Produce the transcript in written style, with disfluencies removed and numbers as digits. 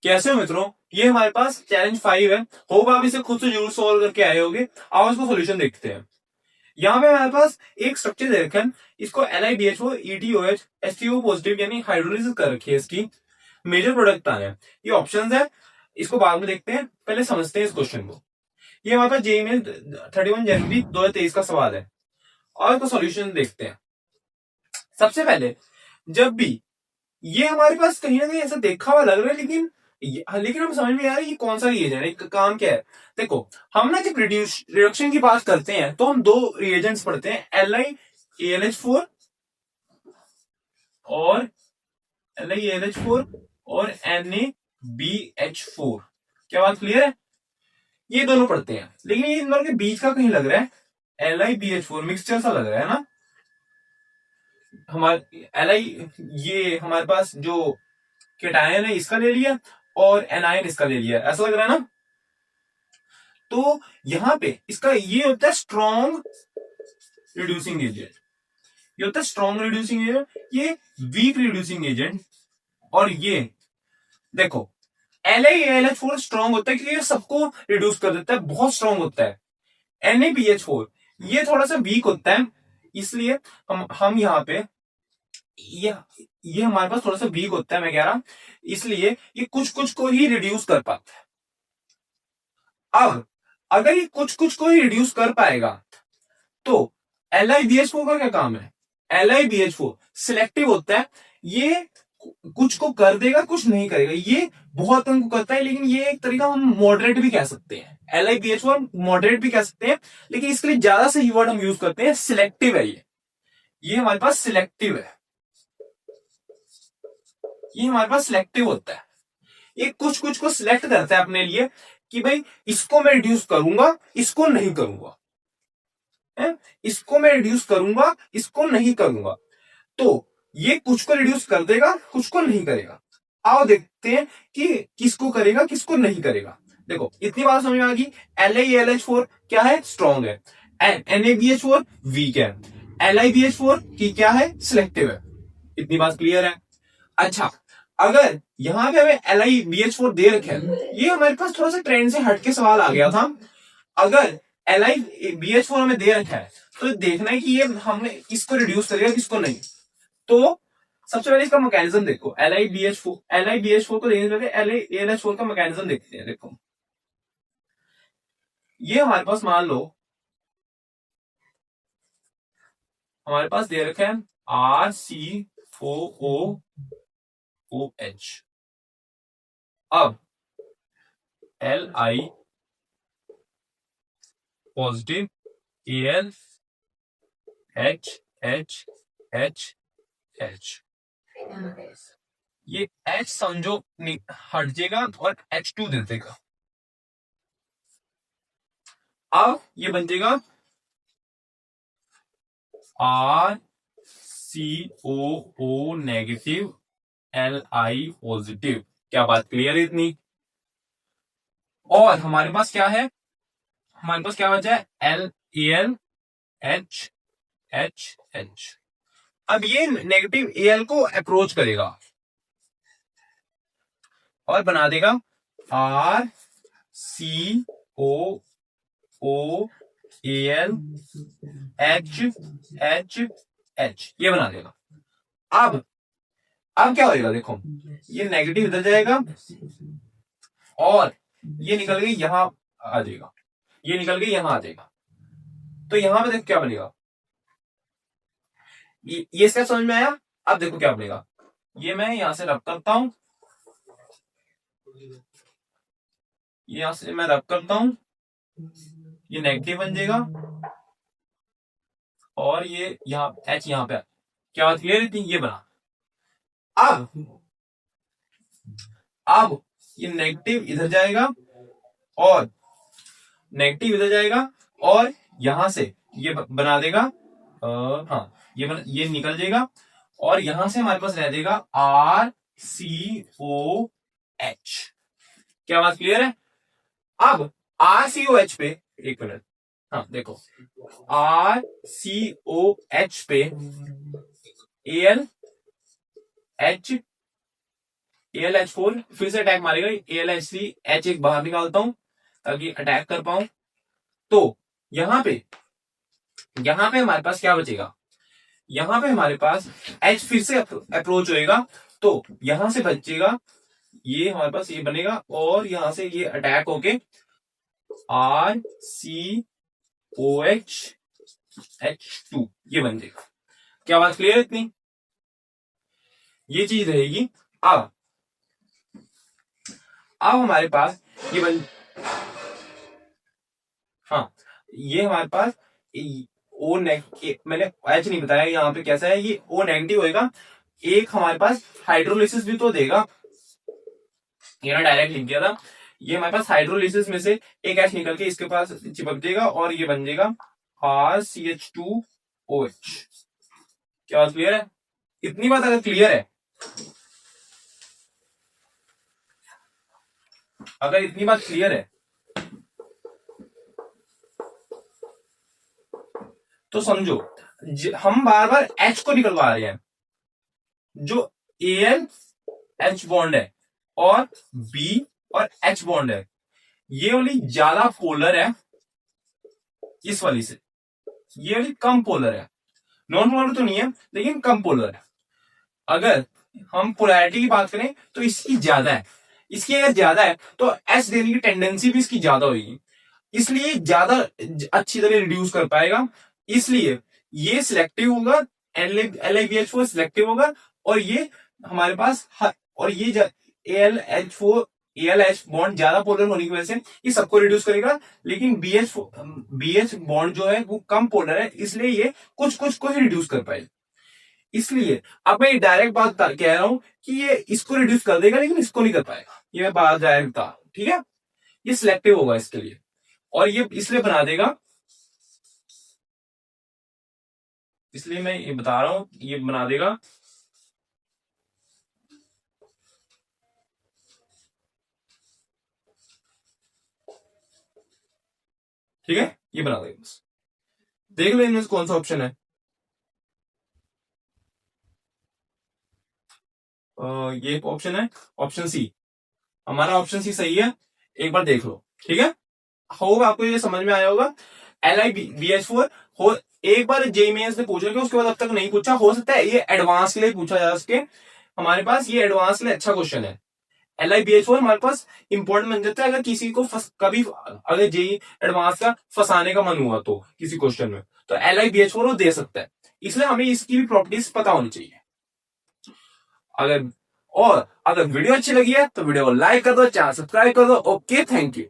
कैसे हो मित्रों? ये हमारे पास चैलेंज 5 है। होप आप इसे खुद से जरूर सॉल्व करके आए होगे। आओ इसको सोल्यूशन देखते हैं। यहाँ पे हमारे पास एक स्ट्रक्चर दे रखा है, इसको NiBHO ETOH HCO पॉजिटिव यानी हाइड्रोलिसिस कर रखी है। इसकी मेजर प्रोडक्ट आने हैं, ये ऑप्शंस है, इसको बाद में देखते हैं, पहले समझते हैं इस क्वेश्चन को। ये हमारे पास जेईई में 31 जनवरी 2023 का सवाल है और इसका सॉल्यूशन देखते हैं। सबसे पहले, जब भी ये हमारे पास कहीं ना कहीं ऐसा देखा हुआ लग रहा है, लेकिन हम समझ में आ रहा है ये कौन सा रिएजेंट है, काम क्या है। देखो, हम ना जब रिडक्शन की बात करते हैं तो हम दो रिएजेंट्स पढ़ते हैं, LiAlH4 और LiAlH4 और NaBH4। क्या बात क्लियर है? ये दोनों पढ़ते हैं, लेकिन ये इन दोनों के बीच का कहीं लग रहा है LiBH4 मिक्सचर सा लग रहा है ना। हमारे ये हमारे पास जो केटायन है इसका ले लिया और एनायन इसका ले लिया, ऐसा लग रहा है ना। तो यहां पे इसका ये होता है स्ट्रॉन्ग रिड्यूसिंग एजेंट, ये होता है स्ट्रॉन्ग रिड्यूसिंग एजेंट, ये वीक रिड्यूसिंग एजेंट। और ये देखो, LiAlH4 स्ट्रॉन्ग होता है क्योंकि ये सबको रिड्यूस कर देता है, बहुत स्ट्रॉन्ग होता है। NaBH4 ये थोड़ा सा वीक होता है, इसलिए हम यहाँ पे ये ये हमारे पास थोड़ा सा वीक होता है, मैं कह रहा, इसलिए ये कुछ कुछ को ही रिड्यूस कर पाता है। अब अगर ये कुछ कुछ को ही रिड्यूस कर पाएगा तो LiBH4 का क्या काम है? LiBH4 सिलेक्टिव होता है, ये कुछ को कर देगा कुछ नहीं करेगा, ये बहुत कम को करता है, लेकिन ये एक तरीका हम मॉडरेट भी कह सकते हैं। LiBH4 मॉडरेट भी कह सकते हैं, लेकिन इसके लिए ज्यादा सही वर्ड हम यूज करते हैं सिलेक्टिव है। ये हमारे पास सिलेक्टिव है, ये हमारे पास सिलेक्टिव होता है, ये कुछ कुछ को सिलेक्ट करता है अपने लिए कि भाई इसको मैं रिड्यूस करूंगा इसको नहीं करूंगा, इसको मैं रिड्यूस करूंगा इसको नहीं करूंगा। तो ये कुछ को रिड्यूस कर देगा कुछ को नहीं करेगा। आओ देखते हैं कि किसको करेगा किसको नहीं करेगा। देखो, इतनी बात समझ में आ गई। LiAlH4 क्या है? स्ट्रॉन्ग है। NaBH4 वीक है। LiBH4 की क्या है? सिलेक्टिव है। इतनी बात क्लियर है? अच्छा, अगर यहां पे हमें LiBH4 दे रखे हैं, ये हमारे पास थोड़ा सा ट्रेंड से हटके सवाल आ गया था। अगर LiBH4 हमें दे रखा है तो देखना है कि ये हमने किसको रिड्यूस करेगा किसको नहीं। तो सबसे पहले इसका मैकेनिज्म देखो, LiBH4 को देखने से पहले LiAlH4 का मैकेनिज्म देखते हैं। देखो, ये हमारे पास मान लो हमारे पास दे रखा है RCOOH। अब Li पॉजिटिव, Al H ये H समझो हट जाएगा और H2 दे देगा। अब ये बन जाएगा RCOO नेगेटिव Li पॉजिटिव। क्या बात क्लियर है इतनी? और हमारे पास क्या है? हमारे पास क्या बचा है? LAlHH। अब ये नेगेटिव Al को अप्रोच करेगा और बना देगा RCOALHH, ये बना देगा। अब क्या होगा? देखो, ये नेगेटिव इधर जाएगा और ये निकल गई यहां आ जाएगा, ये निकल गई यहां आ जाएगा। तो यहां पे देखो क्या बनेगा, ये स्टेप समझ में आया? अब देखो क्या बनेगा, ये मैं यहां से रब करता हूं, यहां से मैं रब करता हूं, ये नेगेटिव बन जाएगा और ये यहां H यहां पे। क्या बात क्लियर थी? ये बना। अब ये नेगेटिव इधर जाएगा और नेगेटिव इधर जाएगा और यहां से ये बना देगा, हाँ ये निकल जाएगा और यहां से हमारे पास रह जाएगा RCOH। क्या बात क्लियर है? अब RCOH पे एक मिनट, हाँ देखो, RCOH पे AlH AlH4 फिर से अटैक मारेगा, AlH3 H एक बाहर निकालता हूं ताकि अटैक कर पाऊं। तो यहां पे हमारे पास क्या बचेगा, यहां पे हमारे पास H फिर से अप्रोच होएगा, तो यहां से बचेगा ये हमारे पास ये बनेगा, और यहां से ये अटैक होके RCOH ये बन जाएगा। क्या बात क्लियर है इतनी? ये चीज रहेगी। अब हमारे पास ये हाँ, ये हमारे पास ओ मैंने एच नहीं बताया यहाँ पे कैसा है, ये ओ नेगेटिव होएगा। एक हमारे पास हाइड्रोलिसिस भी तो देगा, ये ना डायरेक्ट लिख दिया था। ये हमारे पास हाइड्रोलिसिस में से एक एच निकल के इसके पास चिपक जाएगा और ये बन जाएगा RCH2OH। क्या बात क्लियर है? इतनी बात अगर क्लियर है, अगर इतनी बात क्लियर है तो समझो हम बार बार H को निकलवा रहे हैं। जो AlH बॉन्ड है और B और H बॉन्ड है, ये वाली ज्यादा पोलर है इस वाली से, ये वाली कम पोलर है। नॉन पोलर तो नहीं है लेकिन कम पोलर है। अगर हम पोलैरिटी की बात करें तो इसकी ज्यादा है, इसकी अगर ज्यादा है तो एच देने की टेंडेंसी भी इसकी ज्यादा होगी, इसलिए ज्यादा अच्छी तरह रिड्यूस कर पाएगा। इसलिए ये सिलेक्टिव होगा, LiBH4 सिलेक्टिव होगा, और ये हमारे पास और ये AlH बॉन्ड ज्यादा पोलर होने की वजह से ये सबको रिड्यूस करेगा, लेकिन BH बॉन्ड जो है वो कम पोलर है, इसलिए ये कुछ को ही रिड्यूस कर पाएगा। इसलिए अब मैं डायरेक्ट बात कह रहा हूं कि ये इसको रिड्यूस कर देगा लेकिन इसको नहीं कर पाएगा, ये बात डायरेक्ट था। ठीक है, ये सिलेक्टिव होगा इसके लिए, और ये इसलिए बना देगा, इसलिए मैं ये बता रहा हूं, ये बना देगा ठीक है, ये बना देगा। बस देख लो इनमें से कौन सा ऑप्शन है। ये ऑप्शन है ऑप्शन सी, हमारा ऑप्शन सी सही है, एक बार देख लो। ठीक है, होगा आपको ये समझ में आया होगा। LiBH4 हो, एक बार जेईई मेंस ने पूछा, उसके बाद अब तक नहीं पूछा, हो सकता है ये एडवांस के लिए पूछा जा सके। हमारे पास ये एडवांस के लिए अच्छा क्वेश्चन है। LiBH4 हमारे पास इंपॉर्टेंट बन जाता है अगर किसी को कभी अगर जेईई एडवांस का फंसाने का मन हुआ तो किसी क्वेश्चन में, तो LiBH4 वो दे सकता है, इसलिए हमें इसकी भी प्रॉपर्टीज पता होनी चाहिए। अगर वीडियो अच्छी लगी है तो वीडियो को लाइक कर दो, चैनल सब्सक्राइब कर दो। Okay, thank you.